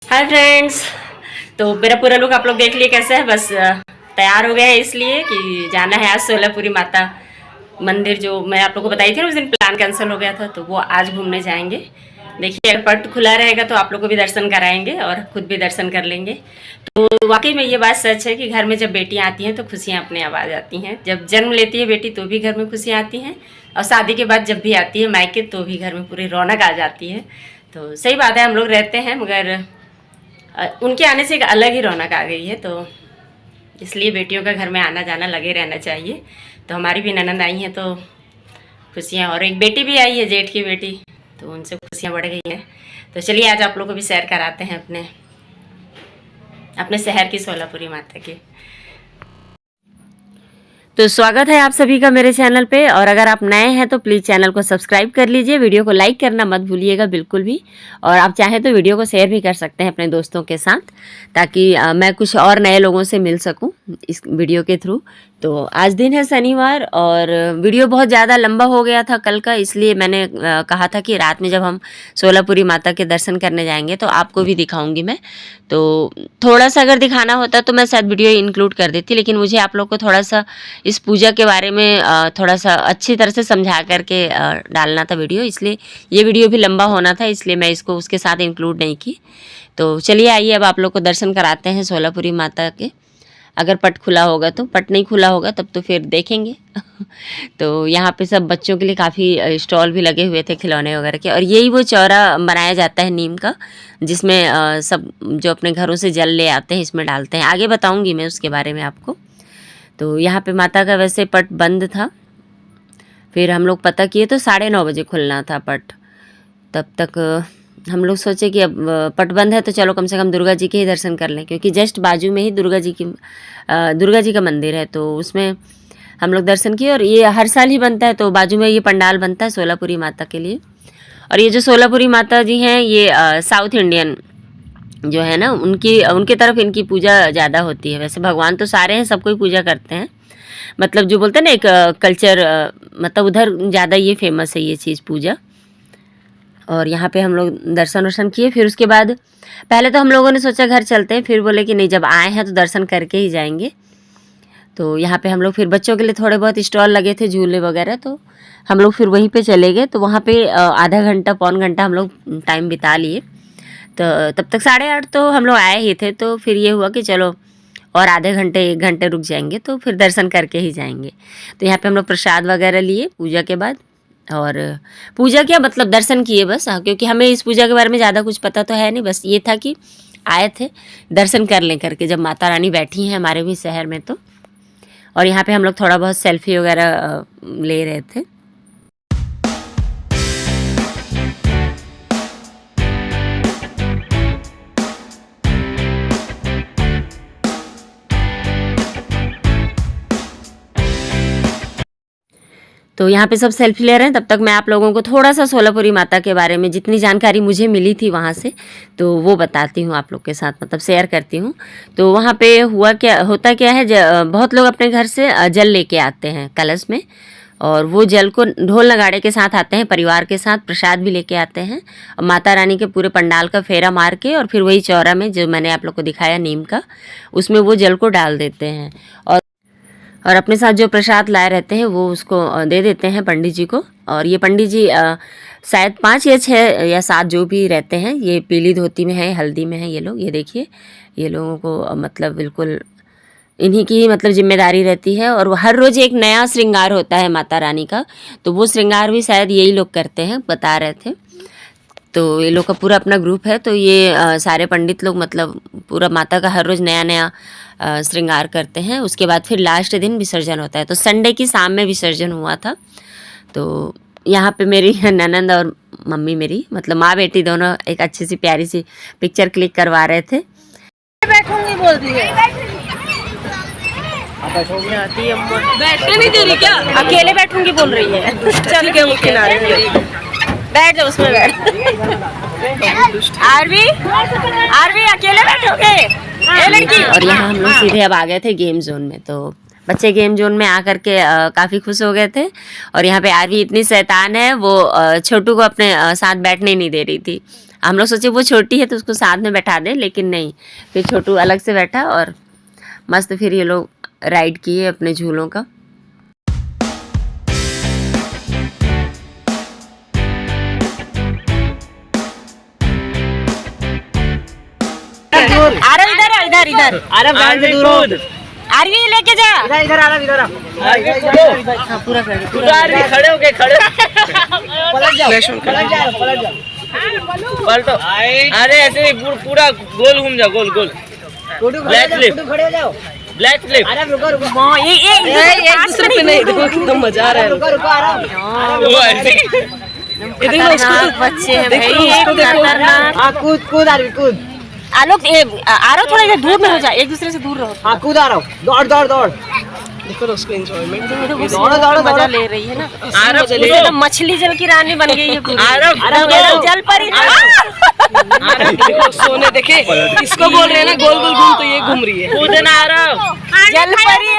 Hi friends. तो मेरा पूरा लुक आप लोग देख लिए कैसे है। बस तैयार हो गए हैं इसलिए कि जाना है आज सोलापुरी माता मंदिर। जो मैं आप लोगों को बताई थी ना, उस दिन प्लान कैंसिल हो गया था, तो वो आज घूमने जाएंगे। देखिए अगर पट खुला रहेगा तो आप लोग को भी दर्शन कराएंगे और खुद भी दर्शन कर लेंगे। तो वाकई में ये बात सच है कि घर में जब बेटियां आती हैं तो खुशियां अपने आप आ जाती हैं। जब जन्म लेती है बेटी तो भी घर में खुशियां आती हैं, और शादी के बाद जब भी आती है मायके तो भी घर में पूरी रौनक आ जाती है। तो सही बात है, हम लोग रहते हैं मगर उनके आने से एक अलग ही रौनक आ गई है। तो इसलिए बेटियों का घर में आना जाना लगे रहना चाहिए। तो हमारी भी ननद आई हैं तो खुशियाँ, और एक बेटी भी आई है जेठ की बेटी, तो उनसे खुशियाँ बढ़ गई हैं। तो चलिए आज आप लोग को भी सैर कराते हैं अपने अपने शहर की सोलापुरी माता की। तो स्वागत है आप सभी का मेरे चैनल पे, और अगर आप नए हैं तो प्लीज़ चैनल को सब्सक्राइब कर लीजिए, वीडियो को लाइक करना मत भूलिएगा बिल्कुल भी। और आप चाहें तो वीडियो को शेयर भी कर सकते हैं अपने दोस्तों के साथ, ताकि मैं कुछ और नए लोगों से मिल सकूं इस वीडियो के थ्रू। तो आज दिन है शनिवार, और वीडियो बहुत ज़्यादा लंबा हो गया था कल का, इसलिए मैंने कहा था कि रात में जब हम सोलापुरी माता के दर्शन करने जाएंगे तो आपको भी दिखाऊंगी मैं। तो थोड़ा सा अगर दिखाना होता तो मैं शायद वीडियो इंक्लूड कर देती, लेकिन मुझे आप लोग को थोड़ा सा इस पूजा के बारे में थोड़ा सा अच्छी तरह से समझा करके डालना था वीडियो, इसलिए ये वीडियो भी लंबा होना था, इसलिए मैं इसको उसके साथ इंक्लूड नहीं की। तो चलिए आइए अब आप लोग को दर्शन कराते हैं सोलापुरी माता के। अगर पट खुला होगा तो, पट नहीं खुला होगा तब तो फिर देखेंगे। तो यहाँ पे सब बच्चों के लिए काफ़ी स्टॉल भी लगे हुए थे खिलौने वगैरह के, और यही वो चौरा बनाया जाता है नीम का, जिसमें सब जो अपने घरों से जल ले आते हैं इसमें डालते हैं। आगे बताऊँगी मैं उसके बारे में आपको। तो यहाँ पे माता का वैसे पट बंद था, फिर हम लोग पता किए तो 9:30 बजे खुलना था पट। तब तक हम लोग सोचे कि अब पट बंद है तो चलो कम से कम दुर्गा जी के ही दर्शन कर लें, क्योंकि जस्ट बाजू में ही दुर्गा जी का मंदिर है, तो उसमें हम लोग दर्शन किए। और ये हर साल ही बनता है, तो बाजू में ये पंडाल बनता है सोलापुरी माता के लिए। और ये जो सोलापुरी माता जी हैं ये साउथ इंडियन जो है ना, उनके तरफ इनकी पूजा ज़्यादा होती है। वैसे भगवान तो सारे हैं, सब कोई पूजा करते हैं, मतलब जो बोलते हैं ना एक कल्चर, मतलब उधर ज़्यादा ये फेमस है ये चीज़ पूजा। और यहाँ पे हम लोग दर्शन वर्शन किए, फिर उसके बाद पहले तो हम लोगों ने सोचा घर चलते हैं, फिर बोले कि नहीं जब आए हैं तो दर्शन करके ही जाएंगे। तो यहाँ पे हम लोग फिर बच्चों के लिए थोड़े बहुत स्टॉल लगे थे झूले वगैरह, तो हम लोग फिर वहीं पे चले गए। तो वहाँ पे आधा घंटा पौन घंटा हम लोग टाइम बिता लिए। तो तब तक 8:30 तो हम लोग आए ही थे, तो फिर ये हुआ कि चलो और आधे घंटे 1 घंटे रुक जाएंगे तो फिर दर्शन करके ही जाएंगे। तो यहाँ पे हम लोग प्रसाद वगैरह लिए पूजा के बाद, और पूजा क्या मतलब दर्शन किए बस। हाँ, क्योंकि हमें इस पूजा के बारे में ज़्यादा कुछ पता तो है नहीं, बस ये था कि आए थे दर्शन कर लें करके, जब माता रानी बैठी हैं हमारे भी शहर में तो। और यहाँ पे हम लोग थोड़ा बहुत सेल्फी वगैरह ले रहे थे। तो यहाँ पे सब सेल्फी ले रहे हैं, तब तक मैं आप लोगों को थोड़ा सा सोलापुरी माता के बारे में जितनी जानकारी मुझे मिली थी वहाँ से, तो वो बताती हूँ आप लोग के साथ, मतलब शेयर करती हूँ। तो वहाँ पे होता क्या है, बहुत लोग अपने घर से जल लेके आते हैं कलश में, और वो जल को ढोल नगाड़े के साथ आते हैं, परिवार के साथ प्रसाद भी लेके आते हैं, और माता रानी के पूरे पंडाल का फेरा मार के, और फिर वही चौरा में जो मैंने आप लोग को दिखाया नीम का, उसमें वो जल को डाल देते हैं। और अपने साथ जो प्रसाद लाए रहते हैं वो उसको दे देते हैं पंडित जी को। और ये पंडित जी शायद 5 या 6 या 7 जो भी रहते हैं, ये पीली धोती में है, हल्दी में है ये लोग। ये देखिए ये लोगों को मतलब बिल्कुल इन्हीं की मतलब जिम्मेदारी रहती है, और हर रोज़ एक नया श्रृंगार होता है माता रानी का, तो वो श्रृंगार भी शायद यही लोग करते हैं, बता रहे थे। तो ये लोग का पूरा अपना ग्रुप है, तो ये सारे पंडित लोग मतलब पूरा माता का हर रोज़ नया नया श्रृंगार करते हैं। उसके बाद फिर लास्ट दिन विसर्जन होता है। तो संडे की शाम में विसर्जन हुआ था। तो यहाँ पे मेरी ननंद और मम्मी मेरी मतलब माँ बेटी दोनों एक अच्छी सी प्यारी सी पिक्चर क्लिक करवा रहे थे। बैठूंगी बोल रही है, बैठने नहीं दे रही क्या? अकेले बैठूंगी बोल रही है। चल के वो किनारे बैठ जाओ उसमें बैठ। आरवी अकेले बैठोगे ये लड़की। और यहाँ हम लोग सीधे अब आ गए थे गेम जोन में। तो बच्चे गेम जोन में आकर के काफ़ी खुश हो गए थे। और यहाँ पे आरवी इतनी शैतान है, वो छोटू को अपने साथ बैठने नहीं दे रही थी। हम लोग सोचे वो छोटी है तो उसको साथ में बैठा दें, लेकिन नहीं, फिर छोटू अलग से बैठा और मस्त फिर ये लोग राइड किए अपने झूलों का। आरव इधर है, इधर इधर। आरव गाड़ी से दूर हो। आरवी लेके जा। इधर इधर आरव इधर आ। हाँ, पूरा कर दे, पूरा आरवी खड़े हो गए, खड़े पलट जाओ, पलट जाओ, पलट जाओ, पलटो। अरे ऐसे ही पूरा गोल घूम जाओ, गोल गोल। ब्लैक फ्लिप, खड़े हो जाओ, ब्लैक फ्लिप। अरे रुको रुको, एक दूसरे पे नहीं, देखो कितना मजा आ रहा है। रुको रुको आरव, वो ऐसे खतरनाक बच्चे हैं भाई, खतरनाक। हाँ कूद कूद आरवी कूद। आलोक आरव थोड़ा इधर दूर में हो जा, एक दूसरे से दूर रहो। हाँ कूद आरव, दौड़ दौड़ दौड़। देखो उसको एंजॉयमेंट, दौड़ो, दौड़ो, मजा दौड़ो। ले रही है ना। आरव जैसे तो मछली जल की रानी बन गई है पूरी। आरव जल परी। सोने देखे इसको बोल रहे हैं ना, गोल गोल घूम, तो ये घूम रही है। कूदना आरव, जल परी।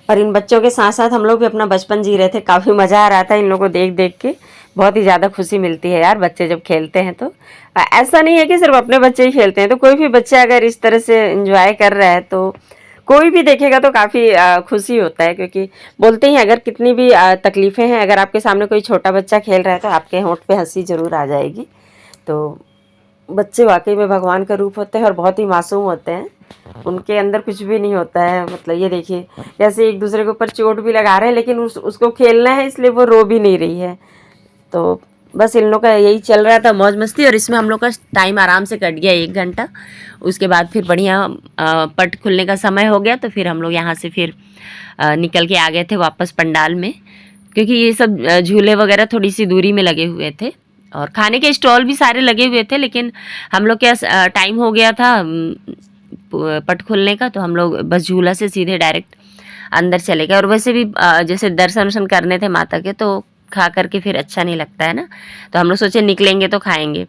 और इन बच्चों के साथ साथ हम लोग भी अपना बचपन जी रहे थे। काफ़ी मज़ा आ रहा था इन लोगों को देख देख के। बहुत ही ज़्यादा खुशी मिलती है यार बच्चे जब खेलते हैं तो। ऐसा नहीं है कि सिर्फ अपने बच्चे ही खेलते हैं, तो कोई भी बच्चा अगर इस तरह से एंजॉय कर रहा है तो कोई भी देखेगा तो काफ़ी खुशी होता है। क्योंकि बोलते ही अगर कितनी भी तकलीफ़ें हैं, अगर आपके सामने कोई छोटा बच्चा खेल रहा है तो आपके होंठ पे हंसी ज़रूर आ जाएगी। तो बच्चे वाकई में भगवान का रूप होते हैं और बहुत ही मासूम होते हैं। उनके अंदर कुछ भी नहीं होता है। मतलब ये देखिए, जैसे एक दूसरे के ऊपर चोट भी लगा रहे हैं, लेकिन उसको खेलना है इसलिए वो रो भी नहीं रही है। तो बस इन लोग का यही चल रहा था, मौज मस्ती। और इसमें हम लोग का टाइम आराम से कट गया 1 घंटा। उसके बाद फिर बढ़िया पट खुलने का समय हो गया, तो फिर हम लोग यहाँ से फिर निकल के आ गए थे वापस पंडाल में। क्योंकि ये सब झूले वगैरह थोड़ी सी दूरी में लगे हुए थे और खाने के स्टॉल भी सारे लगे हुए थे, लेकिन हम लोग क्या टाइम हो गया था पट खुलने का, तो हम लोग बस झूला से सीधे डायरेक्ट अंदर चले गए। और वैसे भी जैसे दर्शन वर्शन करने थे माता के, तो खा करके फिर अच्छा नहीं लगता है ना, तो हम लोग सोचे निकलेंगे तो खाएंगे।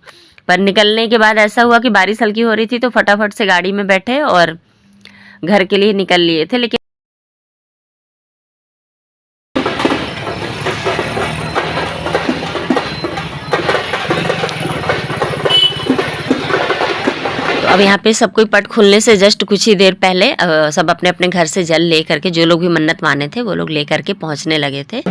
पर निकलने के बाद ऐसा हुआ कि बारिश हल्की हो रही थी, तो फटाफट से गाड़ी में बैठे और घर के लिए निकल लिए थे। लेकिन अब यहाँ पे सब कोई पट खुलने से जस्ट कुछ ही देर पहले सब अपने अपने घर से जल ले करके, जो लोग भी मन्नत माने थे वो लोग ले करके पहुँचने लगे थे।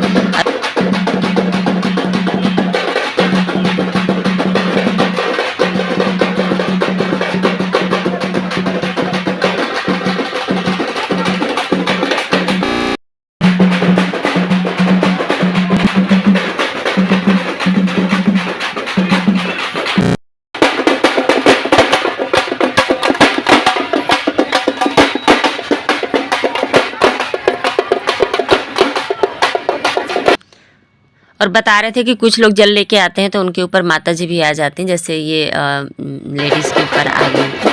और बता रहे थे कि कुछ लोग जल लेके आते हैं तो उनके ऊपर माता जी भी आ जाती हैं, जैसे ये लेडीज़ के ऊपर आ गई।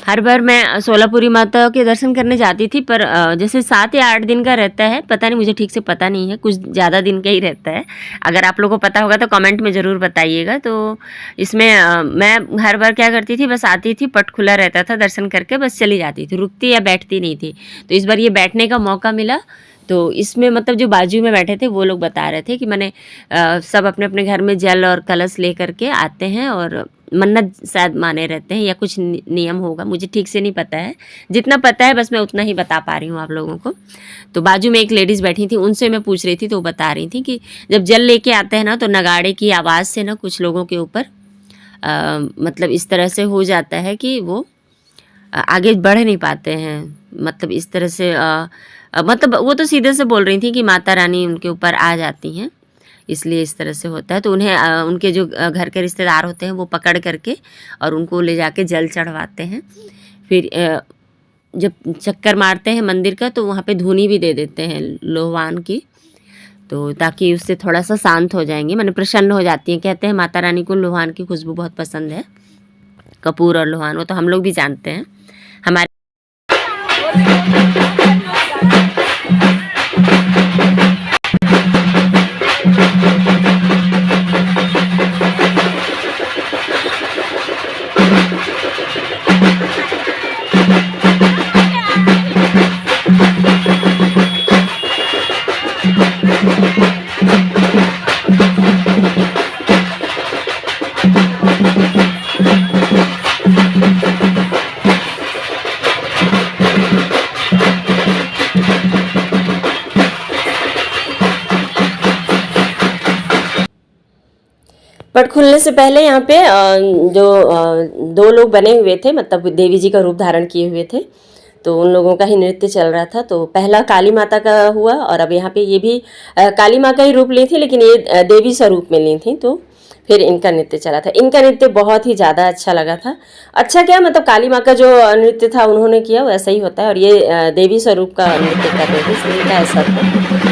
हर बार मैं सोलापुरी माता के दर्शन करने जाती थी, पर जैसे 7 या 8 दिन का रहता है, पता नहीं, मुझे ठीक से पता नहीं है, कुछ ज़्यादा दिन का ही रहता है। अगर आप लोगों को पता होगा तो कमेंट में ज़रूर बताइएगा। तो इसमें मैं हर बार क्या करती थी, बस आती थी, पट खुला रहता था, दर्शन करके बस चली जाती थी, रुकती या बैठती नहीं थी। तो इस बार ये बैठने का मौका मिला, तो इसमें मतलब जो बाजू में बैठे थे वो लोग बता रहे थे कि मैंने सब अपने अपने घर में जल और कलश ले करके आते हैं और मन्नत शायद माने रहते हैं या कुछ नियम होगा, मुझे ठीक से नहीं पता है। जितना पता है बस मैं उतना ही बता पा रही हूँ आप लोगों को। तो बाजू में एक लेडीज़ बैठी थी, उनसे मैं पूछ रही थी, तो वो बता रही थी कि जब जल लेके आते हैं ना, तो नगाड़े की आवाज़ से ना कुछ लोगों के ऊपर मतलब इस तरह से हो जाता है कि वो आगे बढ़ नहीं पाते हैं। मतलब इस तरह से मतलब वो तो सीधे से बोल रही थी कि माता रानी उनके ऊपर आ जाती हैं, इसलिए इस तरह से होता है। तो उन्हें उनके जो घर के रिश्तेदार होते हैं वो पकड़ करके और उनको ले जाके जल चढ़वाते हैं। फिर जब चक्कर मारते हैं मंदिर का, तो वहाँ पे धूनी भी दे देते हैं लोहवान की, तो ताकि उससे थोड़ा सा शांत हो जाएंगे, माने प्रसन्न हो जाती हैं। कहते हैं माता रानी को लोहान की खुशबू बहुत पसंद है, कपूर और लोहान, वो तो हम लोग भी जानते हैं। हमारे पट खुलने से पहले यहाँ पे दो लोग बने हुए थे, मतलब देवी जी का रूप धारण किए हुए थे, तो उन लोगों का ही नृत्य चल रहा था। तो पहला काली माता का हुआ और अब यहाँ पे ये भी काली माँ का ही रूप ली थी, लेकिन ये देवी स्वरूप में ली थी। तो फिर इनका नृत्य चला था। इनका नृत्य बहुत ही ज़्यादा अच्छा लगा था। अच्छा क्या, मतलब काली माँ का जो नृत्य था उन्होंने किया वैसा ही होता है, और ये देवी स्वरूप का नृत्य कर रहे थे, इसलिए इनका ऐसा था।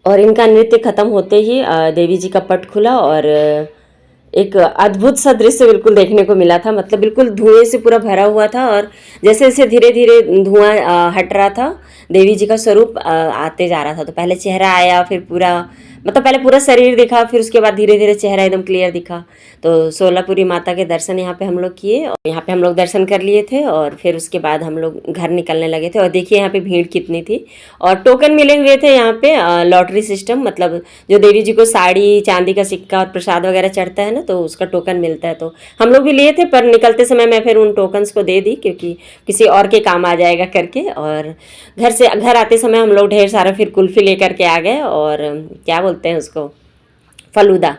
और इनका नृत्य खत्म होते ही देवी जी का पट खुला और एक अद्भुत सा दृश्य बिल्कुल देखने को मिला था। मतलब बिल्कुल धुएं से पूरा भरा हुआ था, और जैसे जैसे धीरे धीरे धुआं हट रहा था, देवी जी का स्वरूप आते जा रहा था। तो पहले चेहरा आया, फिर पूरा, मतलब पहले पूरा शरीर दिखा, फिर उसके बाद धीरे धीरे चेहरा एकदम क्लियर दिखा। तो सोलापुरी माता के दर्शन यहाँ पे हम लोग किए, और यहाँ पे हम लोग दर्शन कर लिए थे, और फिर उसके बाद हम लोग घर निकलने लगे थे। और देखिए यहाँ पे भीड़ कितनी थी, और टोकन मिले हुए थे यहाँ पे, लॉटरी सिस्टम, मतलब जो देवी जी को साड़ी, चांदी का सिक्का और प्रसाद वगैरह चढ़ता है ना, तो उसका टोकन मिलता है। तो हम लोग भी लिए थे, पर निकलते समय मैं फिर उन टोकन्स को दे दी, क्योंकि किसी और के काम आ जाएगा करके। और घर आते समय हम लोग ढेर सारा फिर कुल्फी लेकर के आ गए, और क्या बोलते हैं उसको, फलूदा,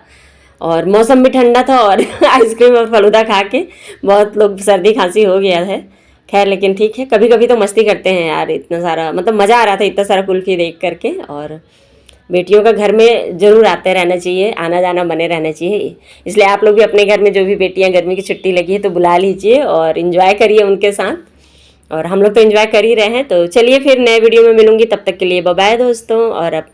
और मौसम भी ठंडा था, और आइसक्रीम और फलूदा खा के बहुत लोग सर्दी खांसी हो गया है। खैर लेकिन ठीक है, कभी कभी तो मस्ती करते हैं यार, इतना सारा मतलब मज़ा आ रहा था इतना सारा कुल्फी देख करके। और बेटियों का घर में ज़रूर आते रहना चाहिए, आना जाना बने रहना चाहिए। इसलिए आप लोग भी अपने घर में जो भी बेटियां गर्मी की छुट्टी लगी है तो बुला लीजिए और इन्जॉय करिए उनके साथ। और हम लोग तो एंजॉय कर ही रहे हैं। तो चलिए फिर नए वीडियो में मिलूंगी, तब तक के लिए बाय बाय दोस्तों। और अब